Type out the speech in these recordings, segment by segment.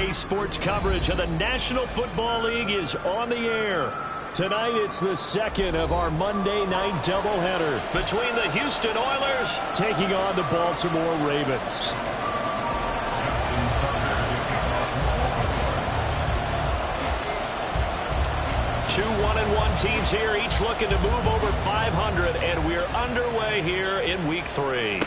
Today's sports coverage of the National Football League is on the air. Tonight, it's the second of our Monday night doubleheader between the Houston Oilers taking on the Baltimore Ravens. Two 1-1 teams here, each looking to move over 500, and we're underway here in Week 3.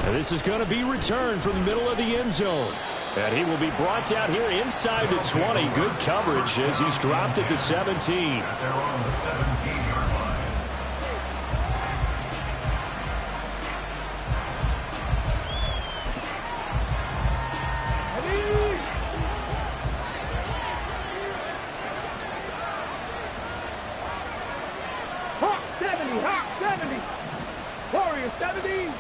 And this is going to be returned from the middle of the end zone. And he will be brought down here inside the 20. Good coverage as he's dropped at the 17. Hawk 70, Hawk 70. Warrior 70.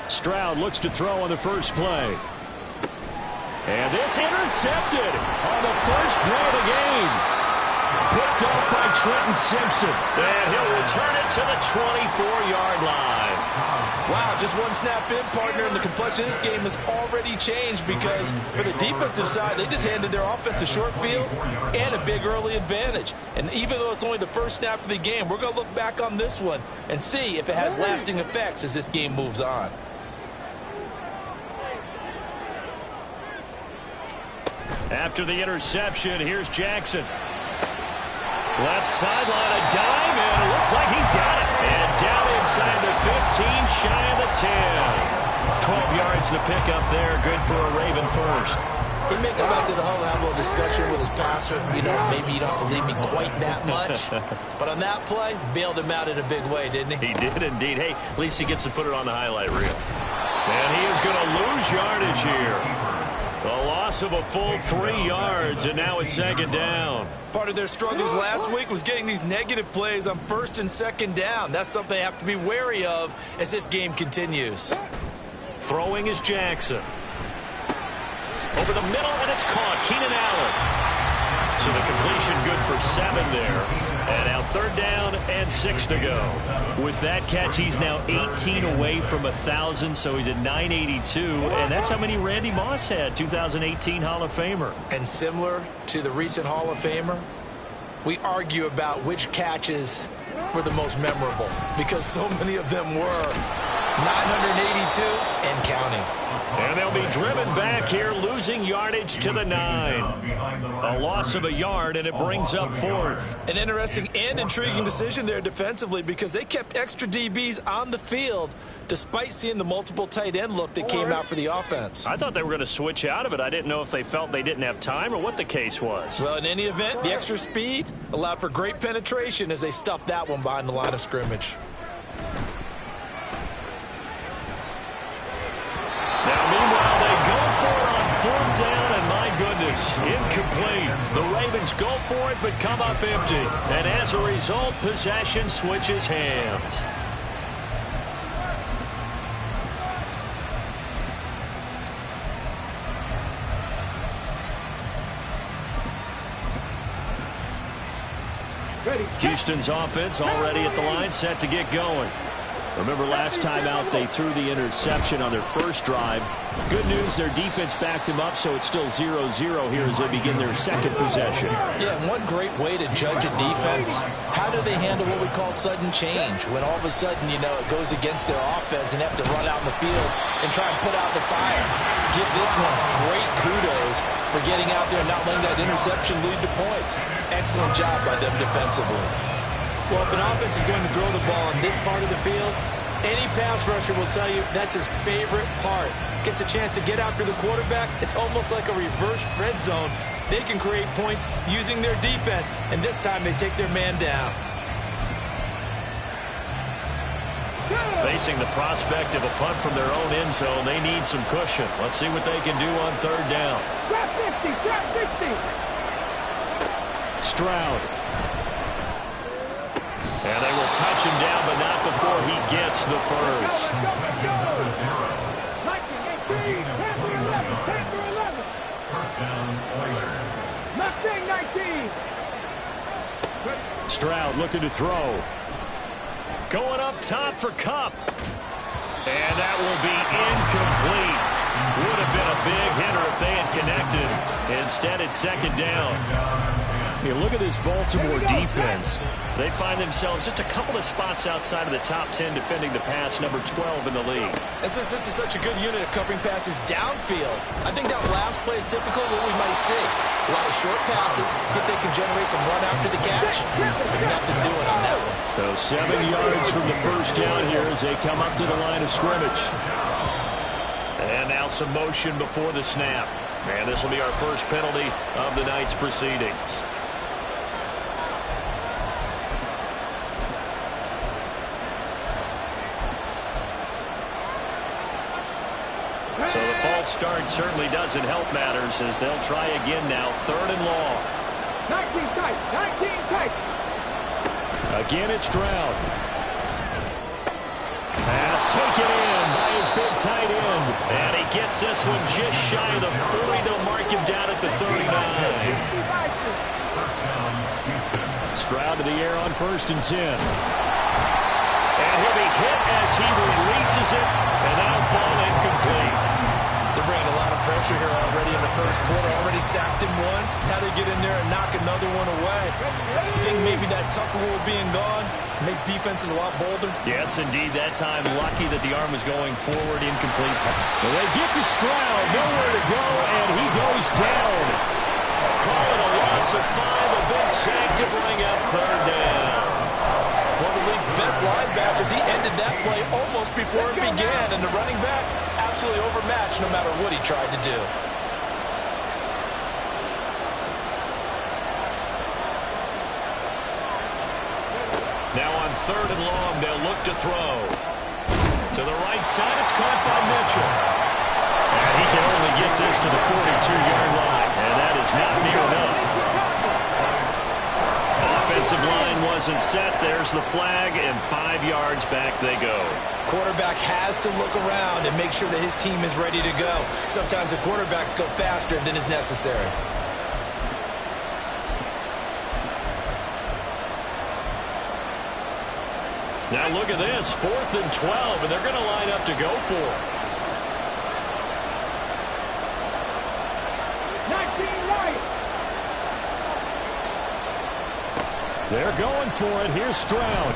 Stroud looks to throw on the first play. And this intercepted on the first play of the game. Picked up by Trenton Simpson. And he'll return it to the 24-yard line. Wow, just one snap in, partner, and the complexion of this game has already changed because for the defensive side, they just handed their offense a short field and a big early advantage. And even though it's only the first snap of the game, we're going to look back on this one and see if it has lasting effects as this game moves on. After the interception, here's Jackson. Left sideline, a dime, and it looks like he's got it. And down inside the 15, shy of the 10. 12 yards to pick up there. Good for a Raven first. He may go back to the huddle and have a little discussion with his passer. You know, maybe you don't have to leave me quite that much. But on that play, bailed him out in a big way, didn't he? He did indeed. Hey, at least he gets to put it on the highlight reel. And he is going to lose yardage here. A loss of a full 3 yards, and now it's second down. Part of their struggles last week was getting these negative plays on first and second down. That's something they have to be wary of as this game continues. Throwing is Jackson. Over the middle, and it's caught. Keenan Allen. So the completion good for 7 there. And now third down and 6 to go. With that catch, he's now 18 away from 1,000, so he's at 982. And that's how many Randy Moss had, 2018 Hall of Famer. And similar to the recent Hall of Famer, we argue about which catches were the most memorable because so many of them were. 982 and counting. And they'll be driven back here, losing yardage to the 9. A loss of a yard, and it brings up 4th. An interesting and intriguing decision there defensively because they kept extra DBs on the field despite seeing the multiple tight end look that came out for the offense. I thought they were going to switch out of it. I didn't know if they felt they didn't have time or what the case was. Well, in any event, the extra speed allowed for great penetration as they stuffed that one behind the line of scrimmage. Now, meanwhile, they go for it on 4th down, and my goodness, incomplete. The Ravens go for it, but come up empty. And as a result, possession switches hands. Houston's offense already at the line, set to get going. Remember last time out they threw the interception on their first drive. Good news, their defense backed them up, so it's still 0-0 here as they begin their second possession. Yeah, and one great way to judge a defense, how do they handle what we call sudden change? When all of a sudden, you know, it goes against their offense and they have to run out in the field and try and put out the fire. Give this one great kudos for getting out there and not letting that interception lead to points. Excellent job by them defensively. Well, if an offense is going to throw the ball on this part of the field, any pass rusher will tell you that's his favorite part. Gets a chance to get after the quarterback. It's almost like a reverse red zone. They can create points using their defense, and this time they take their man down. Facing the prospect of a punt from their own end zone, they need some cushion. Let's see what they can do on 3rd down. Drop 50, drop 50. Stroud. And they will touch him down, but not before he gets the first. Let's go. 19, 18, 10 for 11, 10 for 11. First down, Mustang 19. Stroud looking to throw. Going up top for Kupp. And that will be incomplete. Would have been a big hitter if they had connected. Instead, it's second down. Hey, look at this Baltimore defense. They find themselves just a couple of spots outside of the top 10 defending the pass, number 12 in the league. And since this is such a good unit of covering passes downfield, I think that last play is typical of what we might see. A lot of short passes, see if they can generate some run after the catch. But nothing doing on that one. So 7 yards from the first down here as they come up to the line of scrimmage. And now some motion before the snap. And this will be our first penalty of the night's proceedings. So the false start certainly doesn't help matters as they'll try again now. 3rd and long. 19 tight. 19 tight. Again, it's Stroud. Pass taken in by his big tight end. And he gets this one just shy of the 40. They'll mark him down at the 39. Stroud to the air on 1st and 10. And he'll be hit as he releases it, and that'll fall incomplete. They're bringing a lot of pressure here already in the first quarter. Already sacked him once. How to get in there and knock another one away. You think maybe that Tucker rule being gone makes defenses a lot bolder? Yes, indeed. That time, lucky that the arm was going forward, incomplete. Well, they get to Stroud, nowhere to go, and he goes down. Call it a loss of 5, a big sack to bring up 3rd down. One of the league's best linebackers, he ended that play almost before it began, and the running back absolutely overmatched no matter what he tried to do. Now on 3rd and long, they'll look to throw. To the right side, it's caught by Mitchell. And he can only get this to the 42-yard line, and that is not near enough. Offensive line wasn't set. There's the flag, and 5 yards back they go. Quarterback has to look around and make sure that his team is ready to go. Sometimes the quarterbacks go faster than is necessary. Now look at this, 4th and 12, and they're going to line up to go for it. 19 right. They're going for it. Here's Stroud.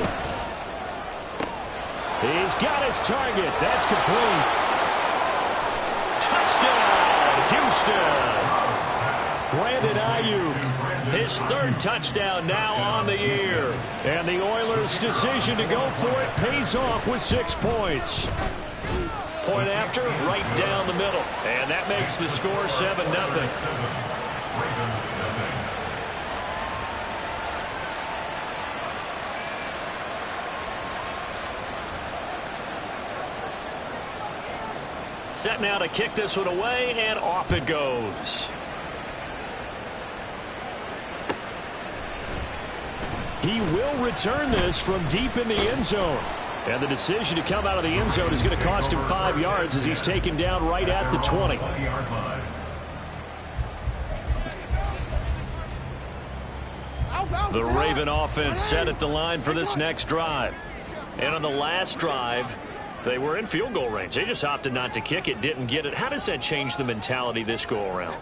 He's got his target. That's complete. Touchdown, Houston. Brandon Ayuk. His 3rd touchdown now on the year. And the Oilers' decision to go for it pays off with 6 points. Point after, right down the middle. And that makes the score 7-0. Set now to kick this one away, and off it goes. He will return this from deep in the end zone. And the decision to come out of the end zone is going to cost him 5 yards as he's taken down right at the 20. The Raven offense set at the line for this next drive. And on the last drive, they were in field goal range. They just opted not to kick it, didn't get it. How does that change the mentality this go-around?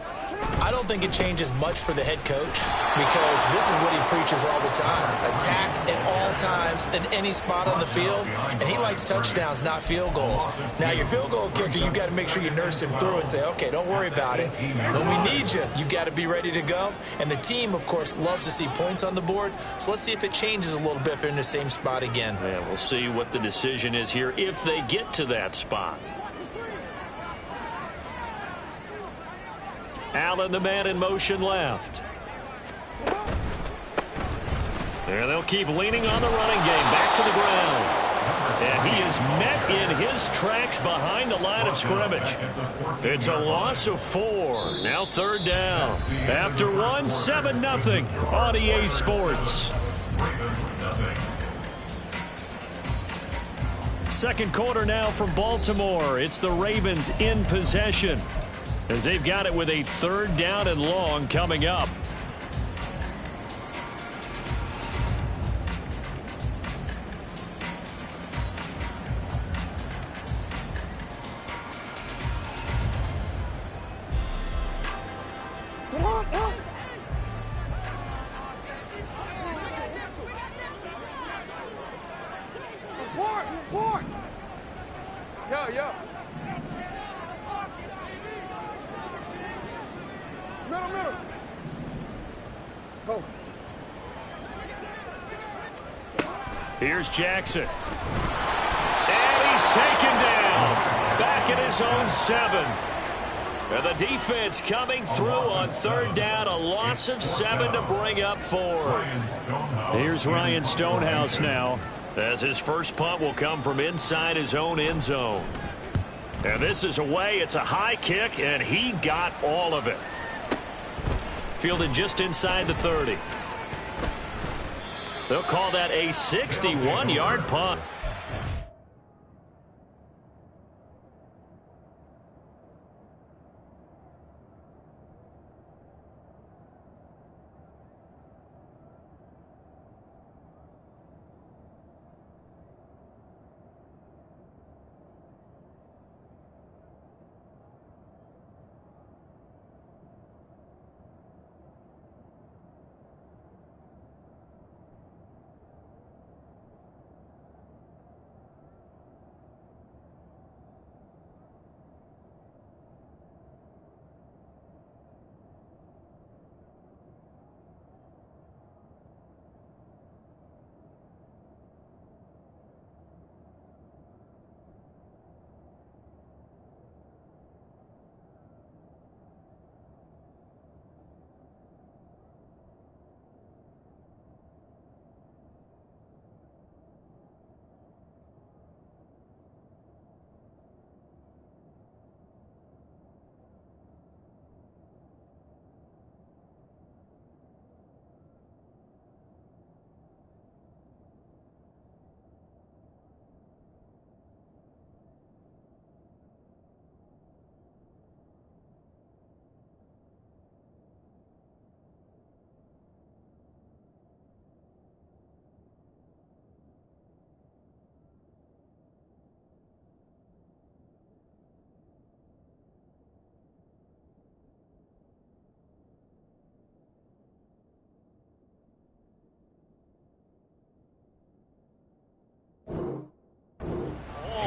I don't think it changes much for the head coach because this is what he preaches all the time. Attack at all times in any spot on the field, and he likes touchdowns, not field goals. Now, your field goal kicker, you've got to make sure you nurse him through and say, okay, don't worry about it. When we need you, you've got to be ready to go. And the team, of course, loves to see points on the board, so let's see if it changes a little bit if they're in the same spot again. Yeah, we'll see what the decision is here if they get to that spot. Allen, the man in motion left. There they'll keep leaning on the running game. Back to the ground. And he is met in his tracks behind the line of scrimmage. It's a loss of 4. Now 3rd down. After 1, 7-0 on EA Sports. Second quarter now from Baltimore. It's the Ravens in possession, as they've got it with a 3rd down and long coming up. Court. Yeah. Middle. Go. Here's Jackson. And he's taken down. Back at his own 7. And the defense coming through on third down. A loss of 7 to bring up 4. Here's Ryan Stonehouse now, As his first punt will come from inside his own end zone. And this is away. It's a high kick, and he got all of it. Fielded just inside the 30. They'll call that a 61-yard punt.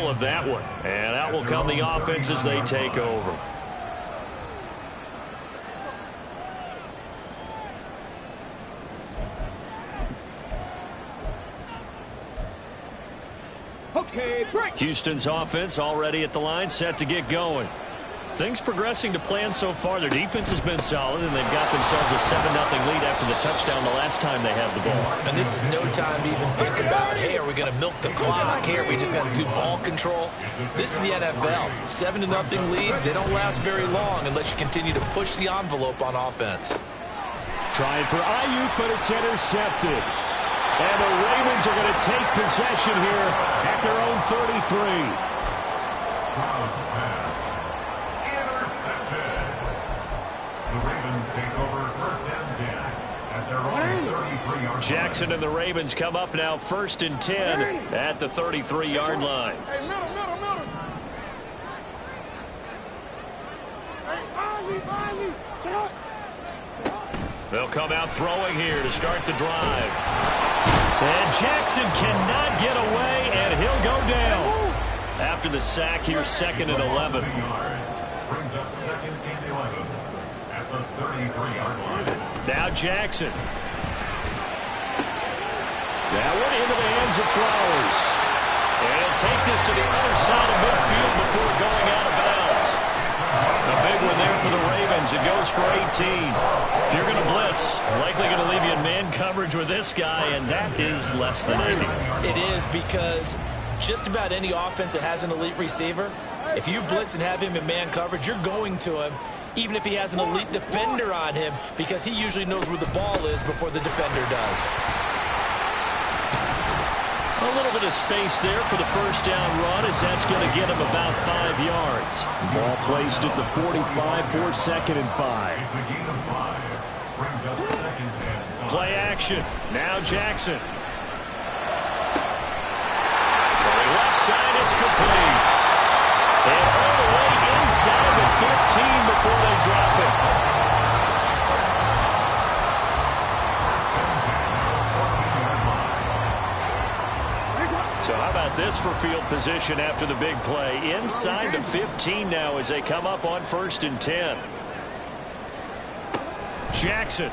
Of that one, and out will come the offense as they take over. Okay, break. Houston's offense already at the line, set to get going. Things progressing to plan so far. Their defense has been solid, and they've got themselves a 7-0 lead after the touchdown the last time they had the ball. And this is no time to even think about, hey, are we going to milk the clock? Hey, are we just going to do ball control? This is the NFL. 7-0 leads, they don't last very long unless you continue to push the envelope on offense. trying for Ayuk, but it's intercepted. And the Ravens are going to take possession here at their own 33. Stroud's pass. Intercepted. The Ravens take over first and 10 at their own 33-yard line. Jackson and the Ravens come up now first and 10 at the 33-yard line. Hey, middle. Hey, Ozzy, sit up. They'll come out throwing here to start the drive. And Jackson cannot get away, and he'll go down. After the sack here, second and 11. Brings up second and 11 at the 33-yard line. Now Jackson. That one into the hands of Flowers. And he'll take this to the other side of midfield before going out of bounds. A big one there for the Ravens. It goes for 18. If you're going to blitz, likely going to leave you in man coverage with this guy, and that is less than ideal. It is, because just about any offense that has an elite receiver, if you blitz and have him in man coverage, you're going to him, even if he has an elite defender on him, because he usually knows where the ball is before the defender does. A little bit of space there for the first down run, as that's going to get him about 5 yards. Ball placed at the 45 for second and 5. It's a gain of 5. Brings up second and 5. Play action. Now Jackson. From the left side, it's complete. And all the way inside the 15 before they drop it. So So how about this for field position after the big play? Inside the 15 now as they come up on 1st and 10. Jackson.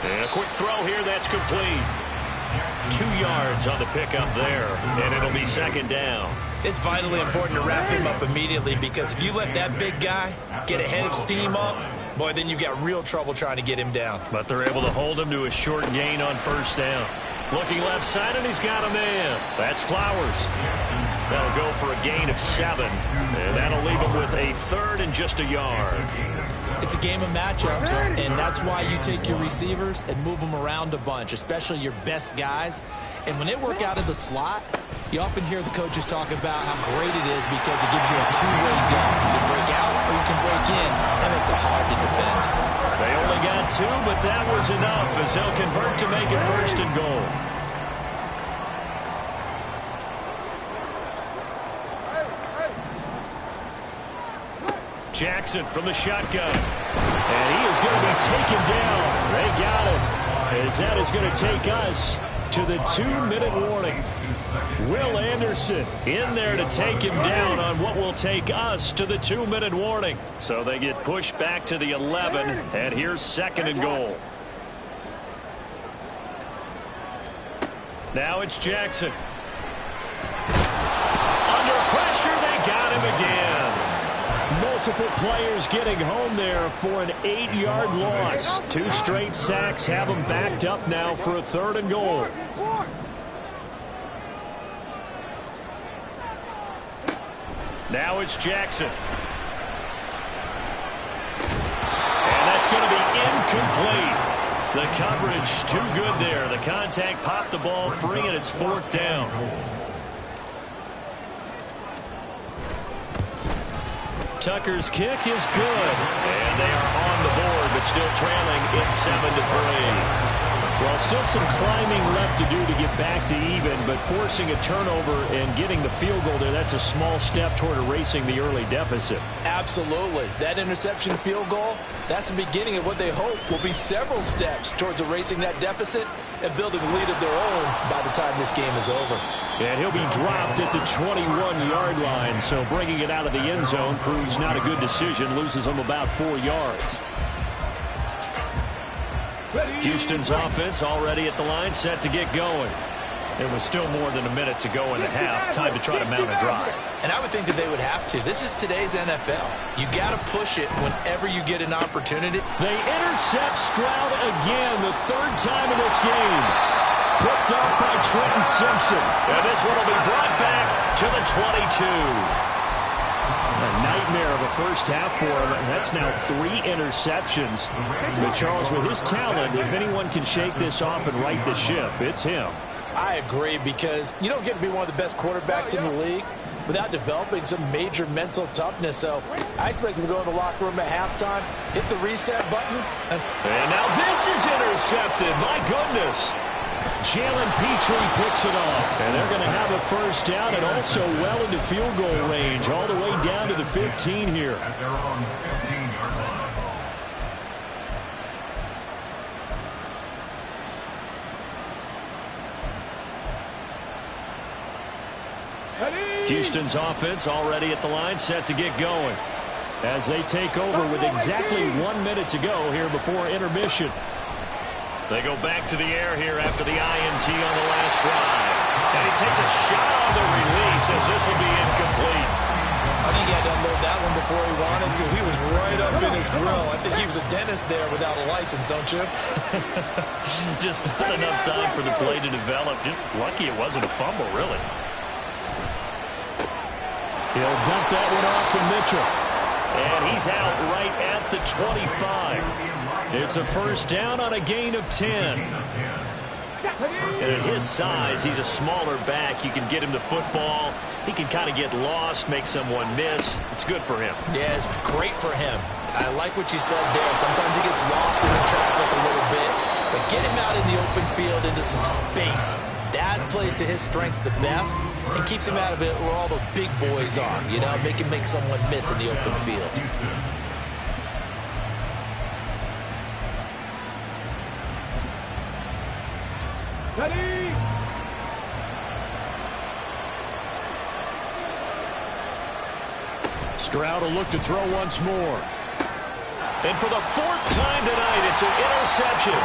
And a quick throw here, that's complete. 2 yards on the pickup there, and it'll be 2nd down. It's vitally important to wrap him up immediately, because if you let that big guy get a head of steam up, boy, then you've got real trouble trying to get him down. But they're able to hold him to a short gain on 1st down. Looking left side, and he's got a man. That's Flowers. That'll go for a gain of 7, and that'll leave him with a 3rd and just a yard. It's a game of matchups, and that's why you take your receivers and move them around a bunch, especially your best guys. And when they work out of the slot, you often hear the coaches talk about how great it is because it gives you a two-way go. You can break out or you can break in. That makes it hard to defend. They only got 2, but that was enough as they'll convert to make it 1st and goal. Jackson from the shotgun. And he is going to be taken down. They got him. As that is going to take us to the 2-minute warning. Will Anderson in there to take him down on what will take us to the 2-minute warning. So they get pushed back to the 11, and here's 2nd and goal. Now it's Jackson. Under pressure, they got him again. Multiple players getting home there for an 8-yard loss. 2 straight sacks have them backed up now for a 3rd and goal. Now it's Jackson. And that's going to be incomplete. The coverage too good there. The contact popped the ball free, and it's 4th down. Tucker's kick is good. And they are on the board, but still trailing. It's 7-3. Well, still some climbing left to do to get back to even, but forcing a turnover and getting the field goal there, that's a small step toward erasing the early deficit. Absolutely. That interception field goal, that's the beginning of what they hope will be several steps towards erasing that deficit and building a lead of their own by the time this game is over. And he'll be dropped at the 21-yard line, so bringing it out of the end zone proves not a good decision, loses him about 4 yards. Houston's offense already at the line, set to get going. There was still more than a minute to go in the half. Time to try to mount a drive. And I would think that they would have to. This is today's NFL. You got to push it whenever you get an opportunity. They intercept Stroud again, the 3rd time in this game. Picked up by Trenton Simpson. And this one will be brought back to the 22. A nightmare of a first half for him. That's now 3 interceptions. But Charles, with his talent, if anyone can shake this off and right the ship, it's him. I agree, because you don't get to be one of the best quarterbacks in the league without developing some major mental toughness. So I expect him to go in the locker room at halftime, hit the reset button. And now this is intercepted. My goodness. Jalen Petrie picks it off. And they're going to have a 1st down and also well into field goal range, all the way down to the 15 here. At their own 15-yard line. Houston's offense already at the line, set to get going. As they take over with exactly 1 minute to go here before intermission. They go back to the air here after the INT on the last drive. And he takes a shot on the release as this will be incomplete. I think he had to unload that one before he wanted to. He was right up in his grill. I think he was a dentist there without a license, don't you? Just not enough time for the play to develop. Just lucky it wasn't a fumble, really. He'll dump that one off to Mitchell. And he's out right at the 25. It's a 1st down on a gain of 10. And at his size, he's a smaller back. You can get him the football. He can kind of get lost, make someone miss. It's good for him. Yeah, it's great for him. I like what you said there. Sometimes he gets lost in the traffic a little bit. But get him out in the open field into some space. That plays to his strengths the best and keeps him out of it where all the big boys are. You know, make him make someone miss in the open field. Stroud will look to throw once more. And for the fourth time tonight, it's an interception.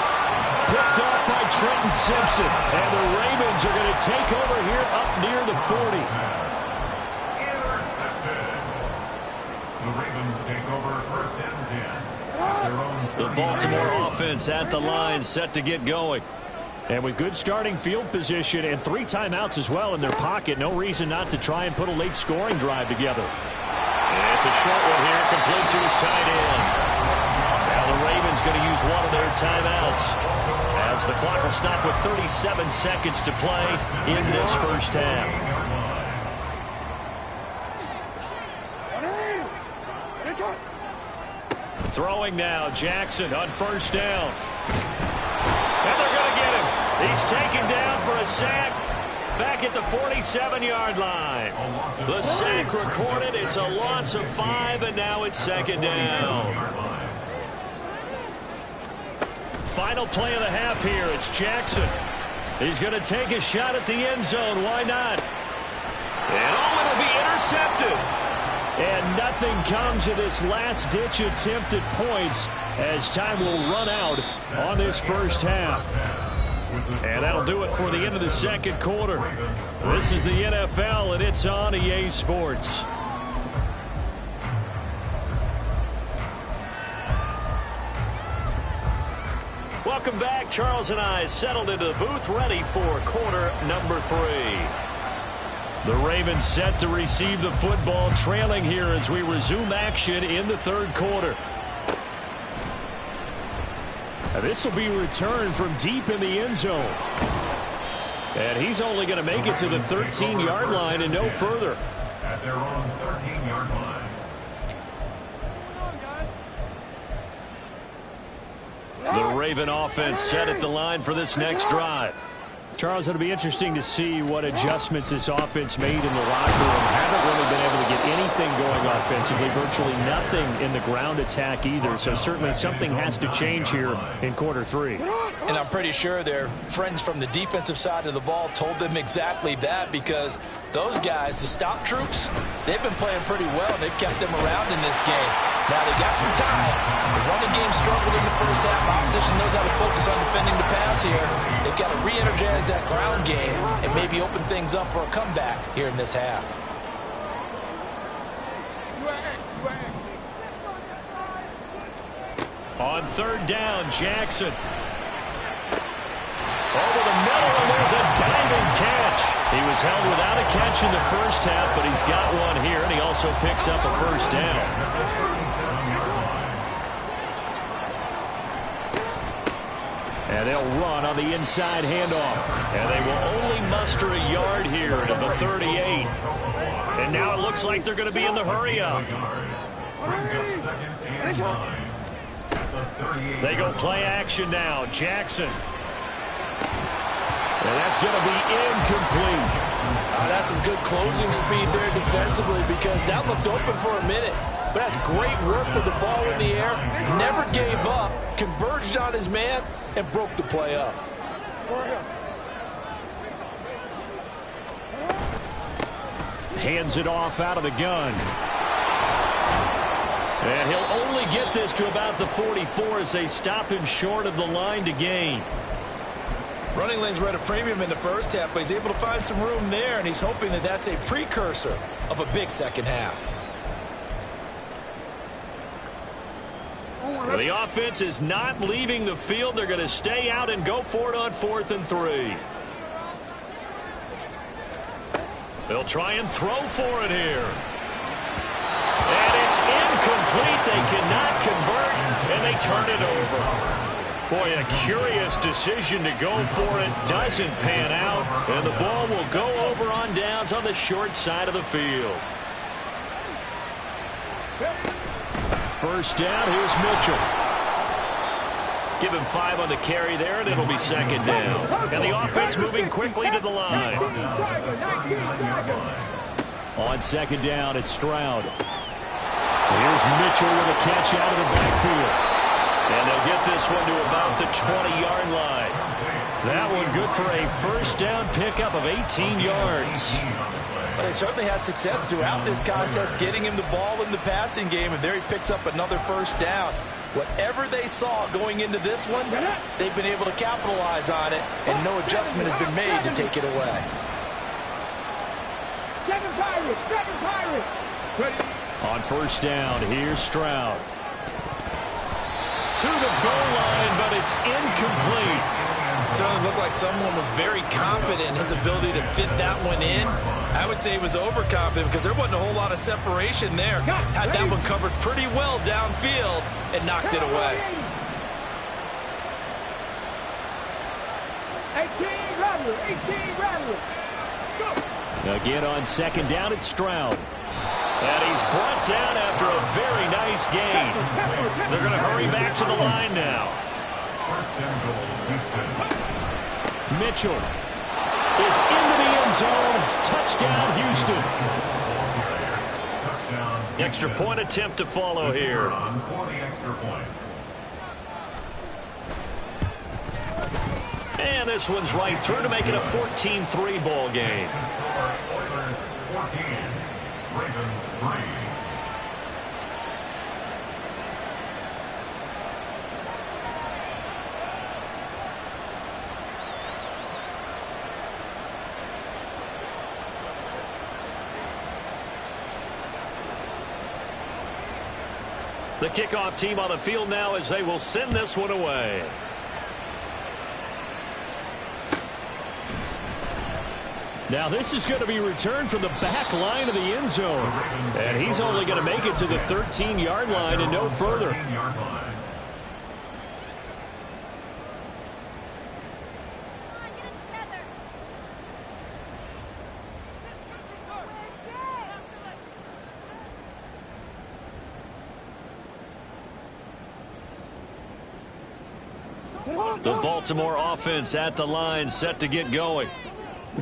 Picked up by Trenton Simpson. And the Ravens are going to take over here up near the 40. Intercepted. The Ravens take over first and 10. At their own The Baltimore offense at the line, set to get going. And with good starting field position and 3 timeouts as well in their pocket, no reason not to try and put a late scoring drive together. And it's a short one here, complete to his tight end. Now the Ravens going to use one of their timeouts as the clock will stop with 37 seconds to play in this first half. Throwing now, Jackson on first down. And they're going to get him. He's taken down for a sack back at the 47-yard line. The sack recorded. It's a loss of 5, and now it's second down. Final play of the half here. It's Jackson. He's going to take a shot at the end zone. Why not? And it'll be intercepted. And nothing comes of this last-ditch attempt at points as time will run out on this first half. And that'll do it for the end of the second quarter. This is the NFL, and it's on EA Sports. Welcome back. Charles and I settled into the booth, ready for quarter number 3. The Ravens set to receive the football, trailing here as we resume action in the third quarter. This will be returned from deep in the end zone. And he's only going to make it to the 13-yard line and no further. At their own 13-yard line. The Raven offense set at the line for this next drive. Charles, it'll be interesting to see what adjustments this offense made in the locker room. Haven't really been able to get anything going offensively, virtually nothing in the ground attack either. So certainly something has to change here in quarter 3. And I'm pretty sure their friends from the defensive side of the ball told them exactly that, because those guys, the stop troops, they've been playing pretty well. They've kept them around in this game. Now, they got some time. The running game struggled in the first half. Opposition knows how to focus on defending the pass here. They've got to re-energize that ground game and maybe open things up for a comeback here in this half. On third down, Jackson. Over the middle, and there's a diving catch. He was held without a catch in the first half, but he's got one here, and he also picks up a first down. And they'll run on the inside handoff. And they will only muster a yard here to the 38. And now it looks like they're going to be in the hurry-up. They go play action now. Jackson. And that's going to be incomplete. That's some good closing speed there defensively, because that looked open for a minute. But that's great work with the ball in the air. Never gave up, converged on his man, and broke the play up. Hands it off out of the gun. And he'll only get this to about the 44 as they stop him short of the line to gain. Running lanes were at a premium in the first half, but he's able to find some room there, and he's hoping that that's a precursor of a big second half. Well, the offense is not leaving the field. They're going to stay out and go for it on 4th and 3. They'll try and throw for it here. And it's incomplete. They cannot convert, and they turn it over. Boy, a curious decision to go for it. Doesn't pan out, and the ball will go over on downs on the short side of the field. First down, here's Mitchell. Give him 5 on the carry there, and it'll be second down. And the offense moving quickly to the line. On second down, it's Stroud. Here's Mitchell with a catch out of the backfield. And they'll get this one to about the 20-yard line. That one good for a first down pickup of 18 yards. Well, they certainly had success throughout this contest getting him the ball in the passing game, and there he picks up another first down. Whatever they saw going into this one, they've been able to capitalize on it, and no adjustment has been made to take it away. Seven Pirates. Ready. On first down, here's Stroud. To the goal line, but it's incomplete. Certainly looked like someone was very confident in his ability to fit that one in. I would say he was overconfident because there wasn't a whole lot of separation there. Had that one covered pretty well downfield and knocked it away. 18 Rattler. Go. Again on second down, it's Stroud. And he's brought down after a very nice gain. They're going to hurry back to the line now. Mitchell is into the end zone. Touchdown, Houston. Extra point attempt to follow here. And this one's right through to make it a 14-3 ball game. Ravens 3. The kickoff team on the field now as they will send this one away. Now this is going to be returned from the back line of the end zone. And he's only going to make it to the 13-yard line and no further. The Baltimore offense at the line, set to get going.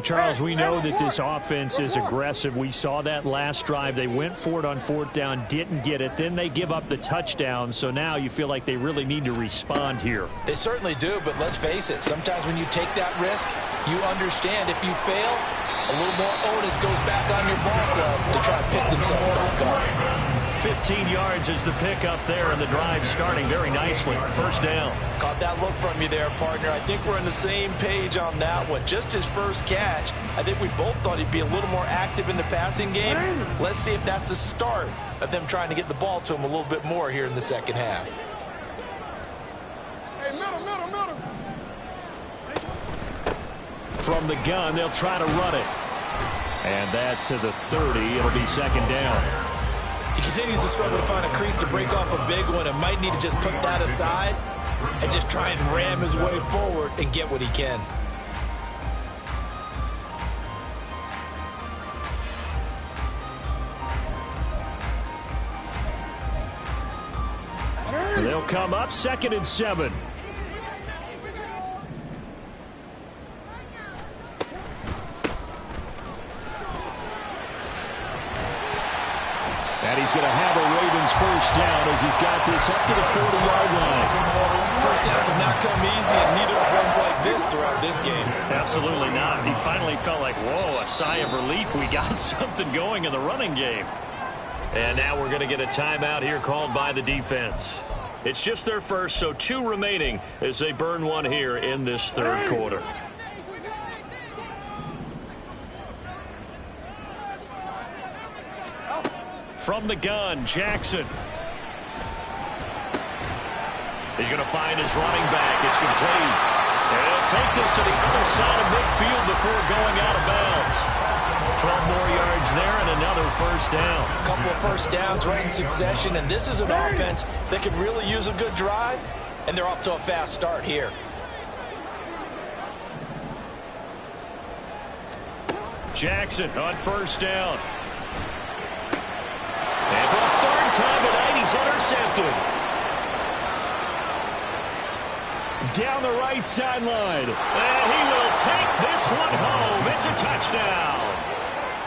Charles, we know that this offense is aggressive. We saw that last drive. They went for it on fourth down, didn't get it. Then they give up the touchdown. So now you feel like they really need to respond here. They certainly do, but let's face it. Sometimes when you take that risk, you understand if you fail, a little more onus goes back on your ball club to try to pick themselves back up. 15 yards is the pickup there, and the drive starting very nicely. First down. Caught that look from you there, partner. I think we're on the same page on that one. Just his first catch. I think we both thought he'd be a little more active in the passing game. Let's see if that's the start of them trying to get the ball to him a little bit more here in the second half. Hey, middle. From the gun, they'll try to run it. And that to the 30. It'll be second down. He continues to struggle to find a crease to break off a big one and might need to just put that aside and just try and ram his way forward and get what he can. They'll come up 2nd and 7. And he's going to have a Ravens first down as he's got this up to the 40-yard line. First downs have not come easy, and neither have runs like this throughout this game. Absolutely not. He finally felt like, whoa, a sigh of relief. We got something going in the running game. And now we're going to get a timeout here called by the defense. It's just their first, so 2 remaining as they burn one here in this third quarter. From the gun, Jackson. He's going to find his running back. It's complete. And he'll take this to the other side of midfield before going out of bounds. 12 more yards there and another first down. A couple of first downs right in succession, and this is an offense that could really use a good drive, and they're off to a fast start here. Jackson on first down. And for the third time tonight, he's intercepted. Down the right sideline. And he will take this one home. It's a touchdown.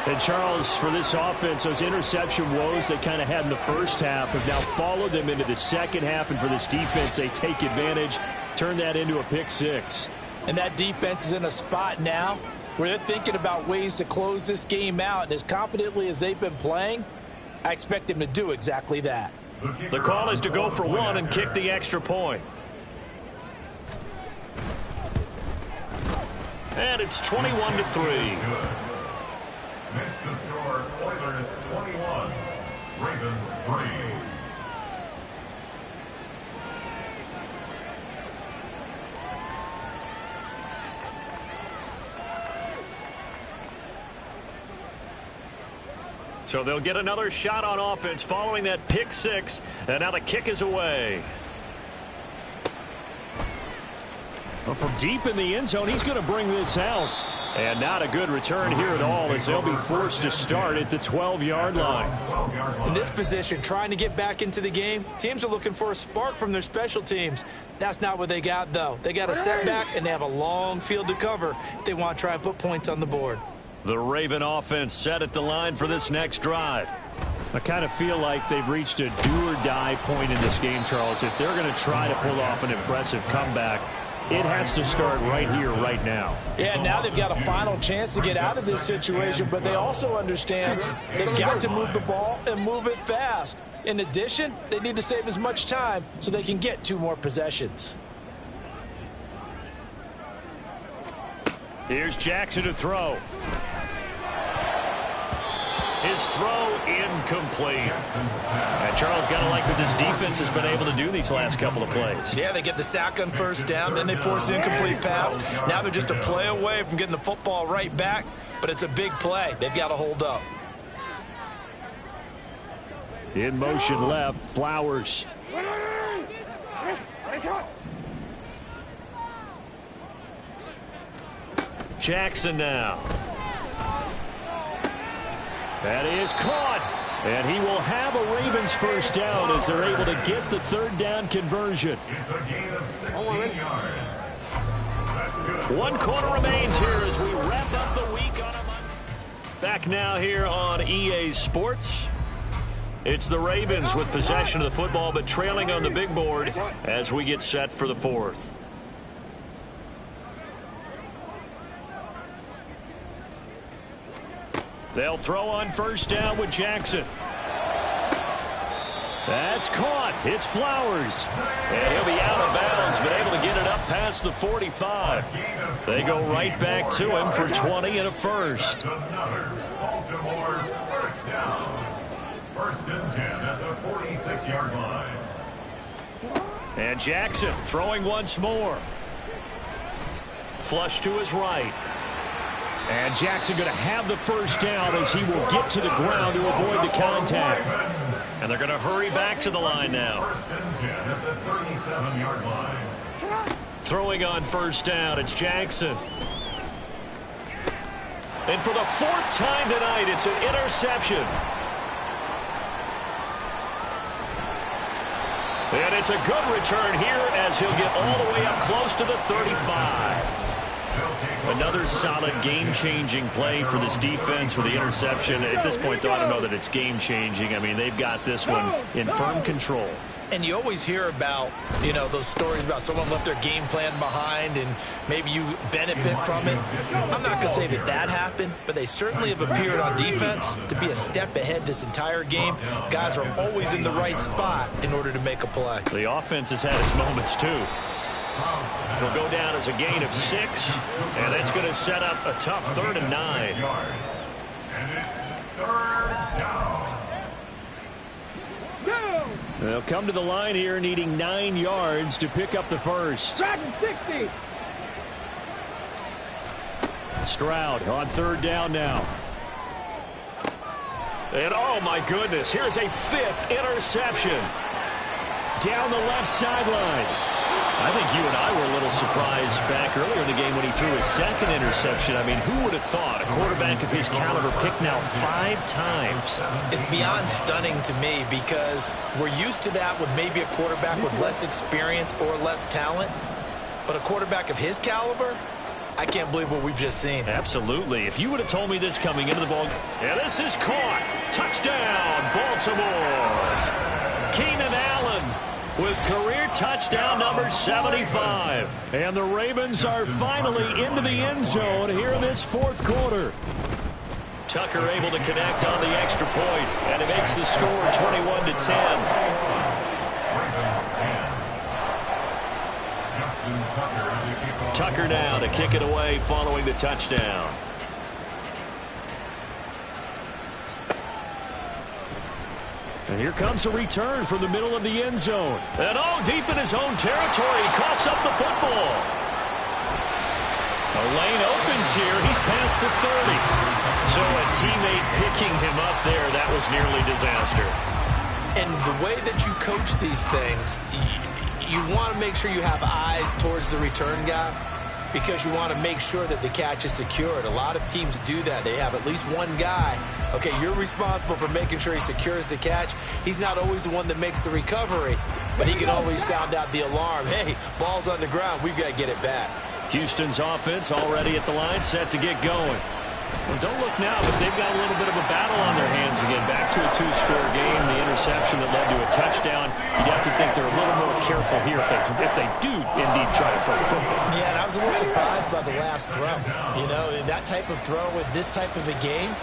And Charles, for this offense, those interception woes they kind of had in the first half have now followed them into the second half. And for this defense, they take advantage, turn that into a pick six. And that defense is in a spot now where they're thinking about ways to close this game out. And as confidently as they've been playing, I expect them to do exactly that. The call is to go for one and kick the extra point. And it's 21-3. Next to score, Oilers 21, Ravens 3. So they'll get another shot on offense following that pick six, and now the kick is away. Well, from deep in the end zone, he's going to bring this out. And not a good return here at all, as they'll be forced to start at the 12-yard line. In this position, trying to get back into the game, teams are looking for a spark from their special teams. That's not what they got, though. They got a setback, and they have a long field to cover if they want to try and put points on the board. The Raven offense set at the line for this next drive. I kind of feel like they've reached a do-or-die point in this game, Charles. If they're going to try to pull off an impressive comeback, it has to start right here, right now. Yeah, now they've got a final chance to get out of this situation, but they also understand they've got to move the ball and move it fast. In addition, they need to save as much time so they can get 2 more possessions. Here's Jackson to throw. His throw incomplete. And Charles, got to like what this defense has been able to do these last couple of plays. Yeah, they get the sack on first down, then they force an incomplete pass. Now they're just a play away from getting the football right back, but it's a big play. They've got to hold up. In motion left, Flowers. Jackson now. That is caught. And he will have a Ravens first down as they're able to get the third down conversion. It's a gain of 16 yards. That's good. 1 quarter remains here as we wrap up the week on a Monday. Back now here on EA Sports. It's the Ravens with possession of the football, but trailing on the big board as we get set for the fourth. They'll throw on first down with Jackson. That's caught. It's Flowers. And he'll be out of bounds, but able to get it up past the 45. They go right back to him for 20 and a first. Another Baltimore first down. First and 10 at the 46-yard line. And Jackson throwing once more. Flush to his right. And Jackson going to have the first down as he will get to the ground to avoid the contact. And they're going to hurry back to the line now. First and 10 at the 37-yard line. Throwing on first down, it's Jackson. And for the 4th time tonight, it's an interception. And it's a good return here as he'll get all the way up close to the 35. Another solid game-changing play for this defense with the interception. At this point, though, I don't know that it's game-changing. I mean, they've got this one in firm control. And you always hear about, those stories about someone left their game plan behind and maybe you benefit from it. I'm not going to say that that happened, but they certainly have appeared on defense to be a step ahead this entire game. Guys are always in the right spot in order to make a play. The offense has had its moments, too. Will go down as a gain of 6, and that's going to set up a tough 3rd and 9. And it's 3rd down. They'll come to the line here needing 9 yards to pick up the first. 60. Stroud on 3rd down now. And oh my goodness, here's a 5th interception. Down the left sideline. I think you and I were a little surprised back earlier in the game when he threw his 2nd interception. I mean, who would have thought a quarterback of his caliber picked now 5 times? It's beyond stunning to me because we're used to that with maybe a quarterback with less experience or less talent. But a quarterback of his caliber, I can't believe what we've just seen. Absolutely. If you would have told me this coming into the ball, and this is caught. Touchdown, Baltimore. Keenan Allen with career touchdown number 75. And the Ravens are finally into the end zone here in this fourth quarter. Tucker able to connect on the extra point, and it makes the score 21-10. Tucker now to kick it away following the touchdown. And here comes a return from the middle of the end zone. And deep in his own territory, he coughs up the football. A lane opens here. He's past the 30. So a teammate picking him up there, that was nearly disaster. And the way that you coach these things, you want to make sure you have eyes towards the return guy because you want to make sure that the catch is secured. A lot of teams do that. They have at least one guy. Okay, you're responsible for making sure he secures the catch. He's not always the one that makes the recovery, but he can always sound out the alarm. Hey, ball's on the ground. We've got to get it back. Houston's offense already at the line, set to get going. Well, don't look now, but they've got a little bit of a battle on their hands again. Back to a two-score game, the interception that led to a touchdown. You'd have to think they're a little more careful here if they do indeed try to throw the football. Yeah, and I was a little surprised by the last throw. You know, that type of throw with this type of a game,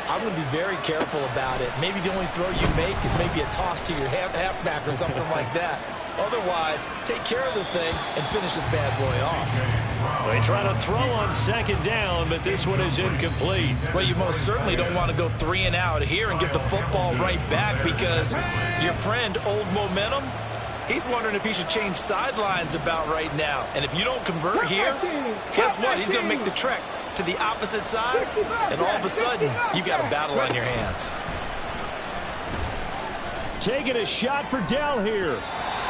I'm going to be very careful about it. Maybe the only throw you make is maybe a toss to your halfback or something like that. Otherwise, take care of the thing and finish this bad boy off. They try to throw on second down, but this one is incomplete. Well, you most certainly don't want to go 3 and out here and get the football right back because your friend, Old Momentum, he's wondering if he should change sidelines about right now. And if you don't convert here, guess what? He's going to make the trek to the opposite side, and all of a sudden, you've got a battle on your hands. Taking a shot for Dell here.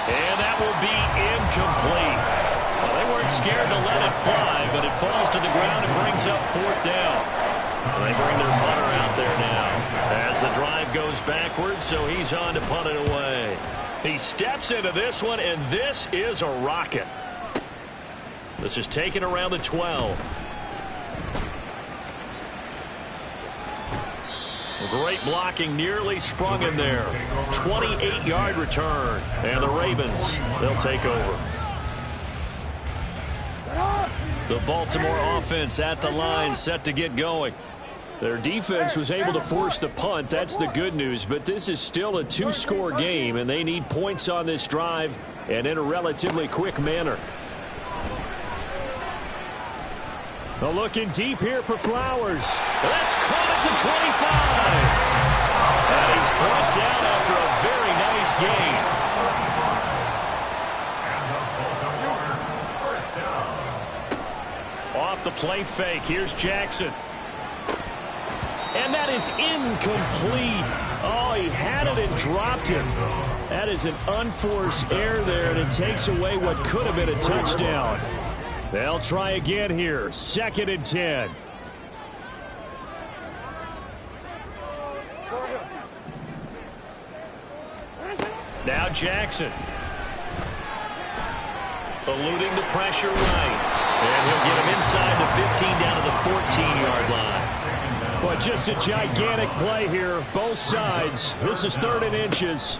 And that will be incomplete. Well, they weren't scared to let it fly, but it falls to the ground and brings up fourth down. They bring their punter out there now as the drive goes backwards, so he's on to punt it away. He steps into this one, and this is a rocket. This is taken around the 12. Great blocking, nearly sprung him there. 28-yard return. And the Ravens, they'll take over. The Baltimore offense at the line, set to get going. Their defense was able to force the punt. That's the good news. But this is still a two-score game, and they need points on this drive and in a relatively quick manner. Well, looking deep here for Flowers. That's caught at the 25. And he's brought down after a very nice gain. Off the play fake. Here's Jackson. And that is incomplete. Oh, he had it and dropped it. That is an unforced error there, and it takes away what could have been a touchdown. They'll try again here. 2nd and 10. Now Jackson. Eluding the pressure right. And he'll get him inside the 15 down to the 14-yard line. Well, just a gigantic play here. Both sides. This is 3rd and inches.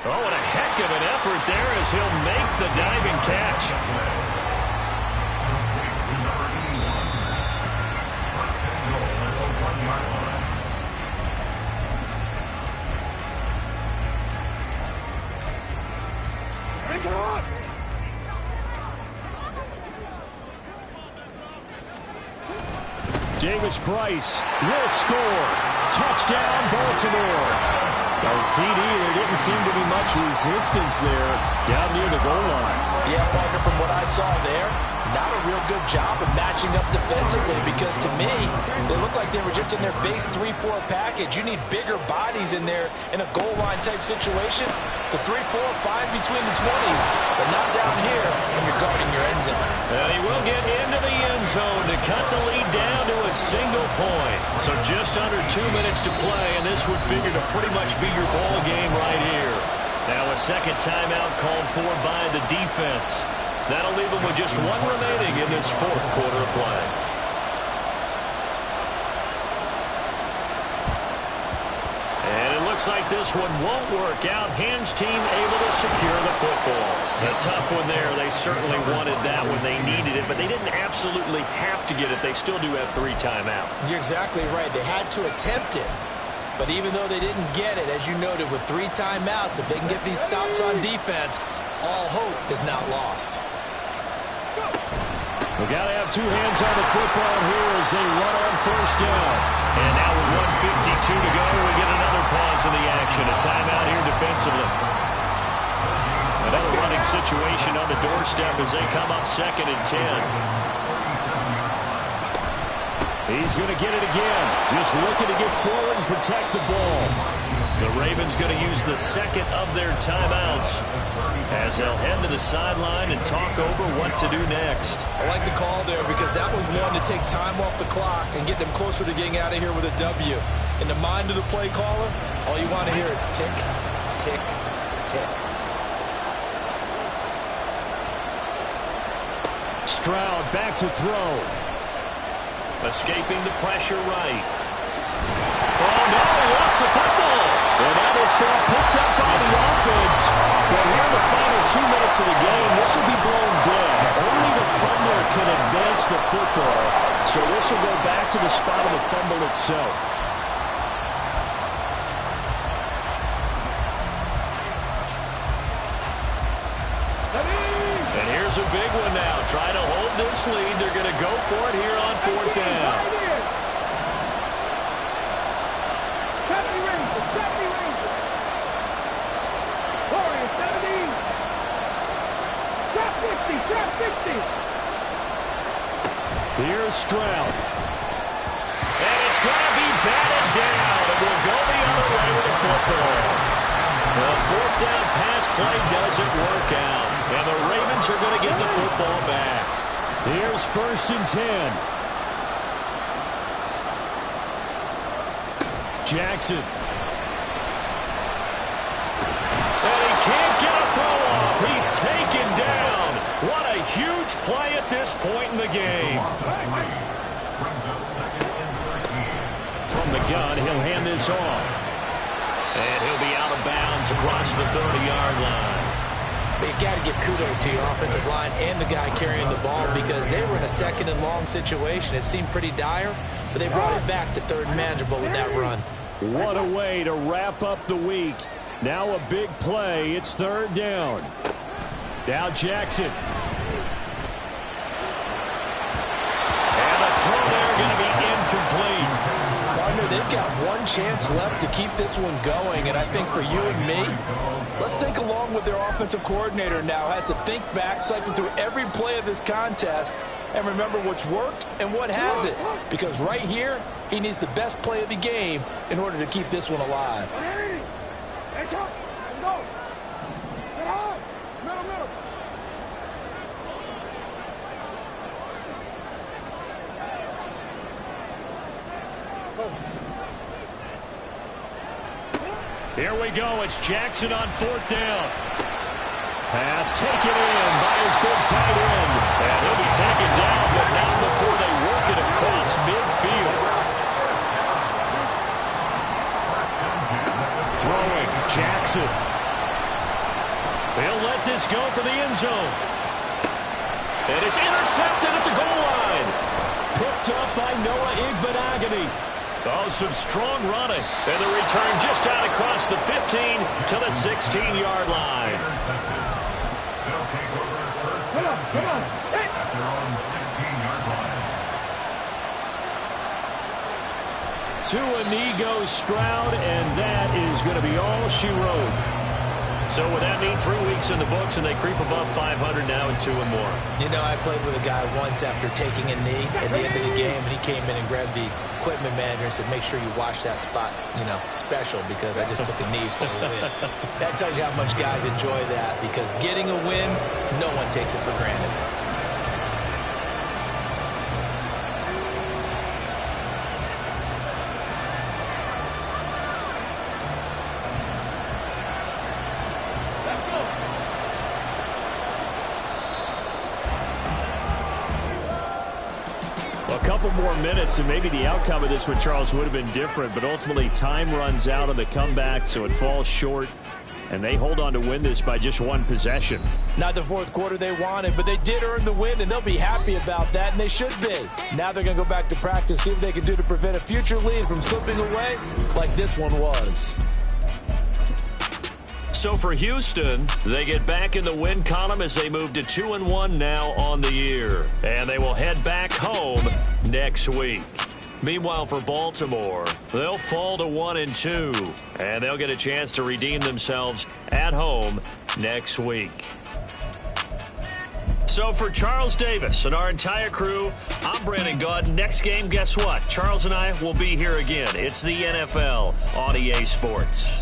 Oh, and a heck of an effort there as he'll make the diving catch. Davis Price will score. Touchdown, Baltimore. Well, CD, there didn't seem to be much resistance there down near the goal line. Yeah, partner, from what I saw there, not a real good job of matching up defensively because to me, they look like they were just in their base 3-4 package. You need bigger bodies in there in a goal line type situation. The 3-4, fine between the 20s, but not down here when you're guarding your end zone. And he will get into the end zone to cut the lead down to a single point. So just under 2 minutes to play, and this would figure to pretty much be your ball game right here. Now a second timeout called for by the defense. That'll leave them with just one remaining in this fourth quarter of play. And it looks Looks like this one won't work out. Hams team able to secure the football. A tough one there. They certainly wanted that when they needed it, but they didn't absolutely have to get it. They still do have 3 timeouts. You're exactly right. They had to attempt it. But even though they didn't get it, as you noted, with 3 timeouts, if they can get these stops on defense, all hope is not lost. We've got to have 2 hands on the football here as they run on first down. And now with 1:52 to go, we get another pause in the action. A timeout here defensively. Another running situation on the doorstep as they come up 2nd and 10. He's going to get it again. Just looking to get forward and protect the ball. The Ravens going to use the 2nd of their timeouts as they'll head to the sideline and talk over what to do next. I like the call there because that was one to take time off the clock and get them closer to getting out of here with a W. In the mind of the play caller, all you want to hear is tick, tick, tick. Stroud back to throw. Escaping the pressure right. Oh, no, he lost the football. And that is ball picked up by the offense. But here in the final 2 minutes of the game, this will be blown dead. Only the fumbler can advance the football. So this will go back to the spot of the fumble itself. And here's a big one now. Trying to hold this lead. They're going to go for it here on 4th down. Here's Stroud. And it's going to be batted down. It will go the other way with the football. The 4th down pass play doesn't work out. And the Ravens are going to get the football back. Here's 1st and 10. Jackson. And he can't get a throw off. He's taken down. What a huge play at this point in the game. From the gun, he'll hand this off. And he'll be out of bounds across the 30-yard line. But you got to give kudos to your offensive line and the guy carrying the ball because they were in a 2nd and long situation. It seemed pretty dire, but they brought it back to 3rd and manageable with that run. What a way to wrap up the week. Now a big play. It's 3rd down. Now Jackson. And the throw there going to be incomplete. Partner, they've got one chance left to keep this one going, and I think for you and me, let's think along with their offensive coordinator now. Has to think back, cycle through every play of this contest, and remember what's worked and what hasn't. Because right here, he needs the best play of the game in order to keep this one alive. Here we go. It's Jackson on 4th down. Pass taken in by his big tight end. And he'll be taken down, but not before they work it across midfield. Throwing, Jackson. They'll let this go for the end zone. And it's intercepted at the goal line. Picked up by Noah Igbenogany. Oh, some strong running. And the return just out across the 15 to the 16-yard line. Come on. Hey. At their own 16-yard line. To a knee goes Stroud, and that is going to be all she wrote. So would that mean 3 weeks in the books and they creep above 500 now and 2 and more? You know, I played with a guy once after taking a knee at the end of the game, and he came in and grabbed the equipment manager and said, make sure you watch that spot, you know, special, because I just took a knee for a win. That tells you how much guys enjoy that, because getting a win, no one takes it for granted. A couple more minutes, and maybe the outcome of this with Charles would have been different, but ultimately time runs out on the comeback, so it falls short, and they hold on to win this by just one possession. Not the fourth quarter they wanted, but they did earn the win, and they'll be happy about that, and they should be. Now they're going to go back to practice, see what they can do to prevent a future lead from slipping away like this one was. So for Houston, they get back in the win column as they move to 2-1 now on the year. And they will head back home next week. Meanwhile, for Baltimore, they'll fall to 1-2. And they'll get a chance to redeem themselves at home next week. So for Charles Davis and our entire crew, I'm Brandon Gaudin. Next game, guess what? Charles and I will be here again. It's the NFL on EA Sports.